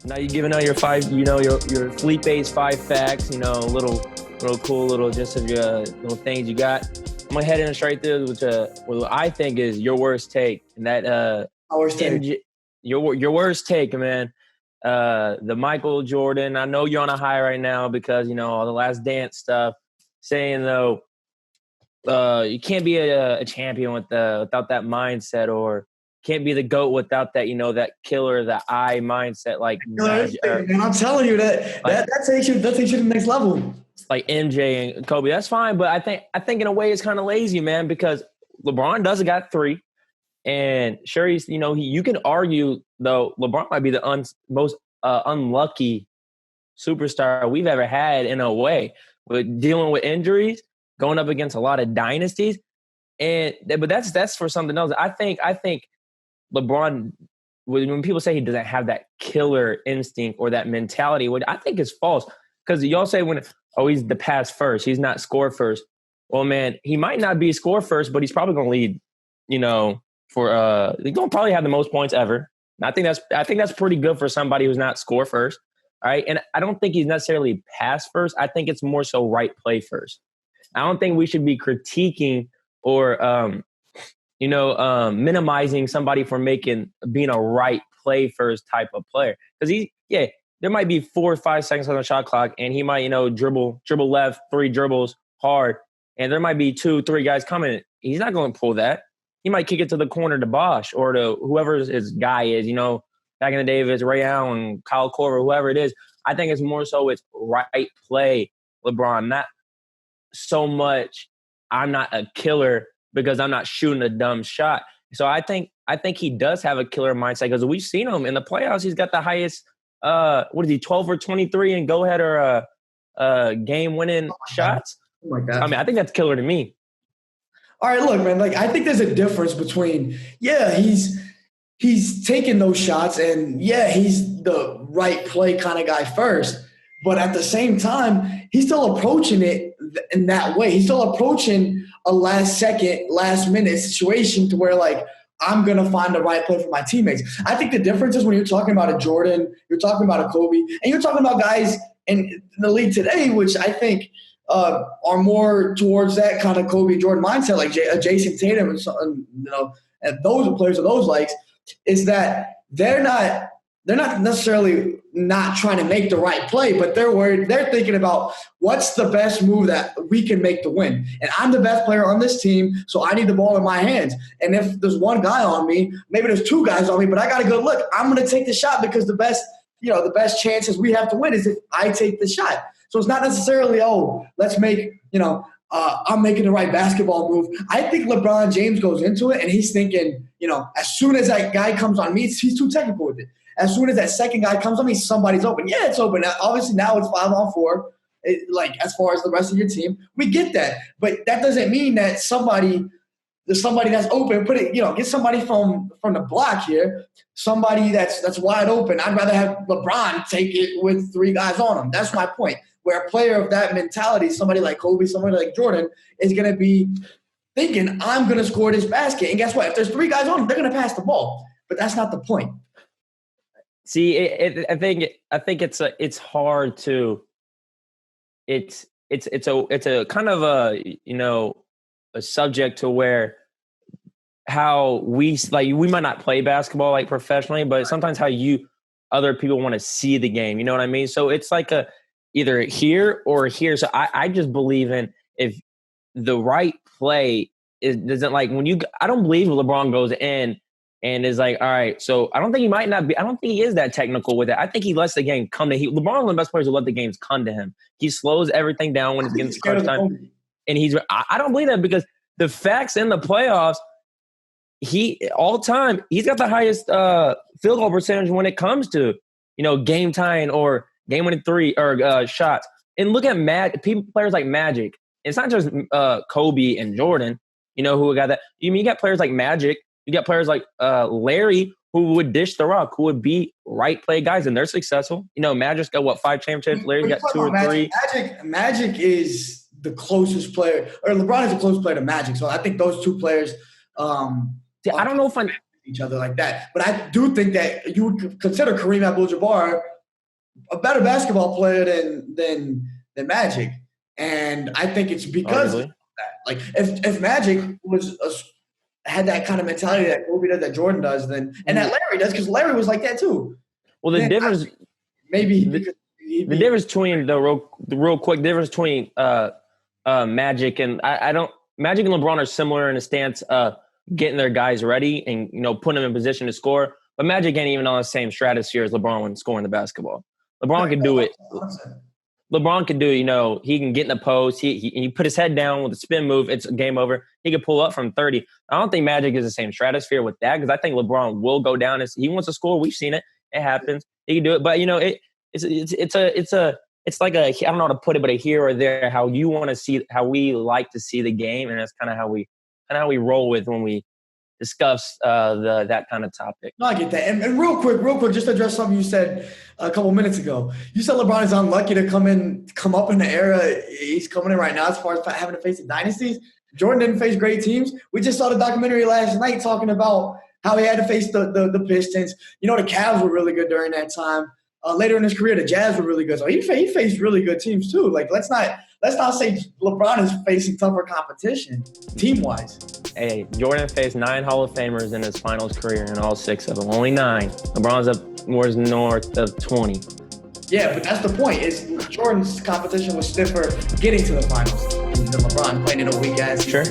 Now you giving out your five, your Felipe's 5 facts, little cool, little just of your little things you got. I'm gonna head in straight through with what I think is your worst take, and that Our take. your worst take, man. The Michael Jordan. I know you're on a high right now because all the Last Dance stuff. Saying though, you can't be a champion without that mindset, or can't be the GOAT without that, that killer, the I mindset, Man, I'm telling you that like that takes you to the next level. like MJ and Kobe. That's fine, but I think in a way it's kind of lazy, man, because LeBron does got three, and sure you can argue though LeBron might be the most unlucky superstar we've ever had in a way, with dealing with injuries, going up against a lot of dynasties, but that's for something else. I think LeBron, when people say he doesn't have that killer instinct or that mentality, what I think is false. Because y'all say he's the pass first, he's not score first. Well, man, he might not be score first, but he's probably going to lead. He's going to probably have the most points ever. And I think that's pretty good for somebody who's not score first. All right, and I don't think he's necessarily pass first. I think it's more so right play first. I don't think we should be critiquing or minimizing somebody for being a right play first type of player. Because there might be 4 or 5 seconds on the shot clock, and he might, dribble left, 3 dribbles hard, and there might be 2, 3 guys coming. He's not going to pull that. He might kick it to the corner to Bosch or to whoever his guy is. Back in the day, if it's Ray Allen, Kyle Korver, whoever it is. I think it's more so it's right play, LeBron, not so much I'm not a killer because I'm not shooting a dumb shot. So I think he does have a killer mindset, because we've seen him in the playoffs. He's got the highest, 12 or 23 in go-ahead or game winning shots. Oh my God. I mean, I think that's killer to me. All right, look, man. I think there's a difference between he's taking those shots, and he's the right play kind of guy first. But at the same time, he's still approaching it in that way. He's still approaching a last second, last minute situation to where I'm going to find the right play for my teammates. I think the difference is when you're talking about a Jordan, you're talking about a Kobe, and you're talking about guys in the league today, which I think are more towards that kind of Kobe Jordan mindset, like Jason Tatum and those players of those likes, is that they're not necessarily not trying to make the right play, but they're worried. They're thinking about what's the best move that we can make to win. And I'm the best player on this team, so I need the ball in my hands. And if there's one guy on me, maybe there's 2 guys on me, but I got a good look. I'm going to take the shot because the best chances we have to win is if I take the shot. So it's not necessarily, let's make, I'm making the right basketball move. I think LeBron James goes into it and he's thinking, as soon as that guy comes on me, he's too technical with it. As soon as that second guy comes on me, somebody's open. Yeah, it's open. Now, obviously, now it's 5-on-4. As far as the rest of your team, we get that. But that doesn't mean that there's somebody that's open. Get somebody from the block here. Somebody that's wide open. I'd rather have LeBron take it with 3 guys on him. That's my point. Where a player of that mentality, somebody like Kobe, somebody like Jordan, is going to be thinking, I'm going to score this basket. And guess what? If there's 3 guys on him, they're going to pass the ball. But that's not the point. See, I think it's hard to. It's a kind of a subject to where how we might not play basketball professionally, but sometimes how other people want to see the game. You know what I mean? So it's like either here or here. So I just believe in, if the right play doesn't I don't believe LeBron goes in and is all right. So I don't think he is that technical with it. I think he lets the game come to him. LeBron is one of the best players who let the games come to him. He slows everything down when it's against crunch time. And I don't believe that, because the facts in the playoffs, he's got the highest field goal percentage when it comes to, game tying or game winning 3 or shots. And look at players like Magic. It's not just Kobe and Jordan, who got that. You got players like Magic. You got players like Larry, who would dish the rock, who would be right play guys, and they're successful. Magic's got 5 championships. Larry's got 2 or 3. Magic is the closest player, or LeBron is the closest player to Magic. So I think those 2 players. I don't know if each other like that, but I do think that you would consider Kareem Abdul-Jabbar a better basketball player than Magic, and I think it's because of Arguably. that. Like if Magic had that kind of mentality that Kobe does, that Jordan does, then and that Larry does, because Larry was like that too. Well, the difference, maybe the, the difference between the real quick difference between Magic and I don't Magic and LeBron are similar in the stance of getting their guys ready and putting them in position to score. But Magic ain't even on the same stratosphere as LeBron when scoring the basketball. LeBron can do it. LeBron can do it. He can get in the post. He put his head down with a spin move. It's game over. He can pull up from 30. I don't think Magic is the same stratosphere with that, because I think LeBron will go down. He wants to score. We've seen it. It happens. He can do it. But it's like I don't know how to put it, but a here or there. How you want to see, how we like to see the game, and that's kind of how we roll with when we discuss that kind of topic. No, I get that. And real quick, just to address something you said a couple minutes ago. You said LeBron is unlucky to come up in the era he's coming in right now as far as having to face the dynasties. Jordan didn't face great teams. We just saw the documentary last night talking about how he had to face the Pistons. The Cavs were really good during that time. Later in his career, the Jazz were really good. So he faced really good teams too. Like let's not say LeBron is facing tougher competition team-wise. Hey, Jordan faced 9 Hall of Famers in his finals career, and all 6 of them. Only 9. LeBron's up more north of 20. Yeah, but that's the point. Is Jordan's competition was stiffer getting to the finals than LeBron playing in a weak ass. Sure.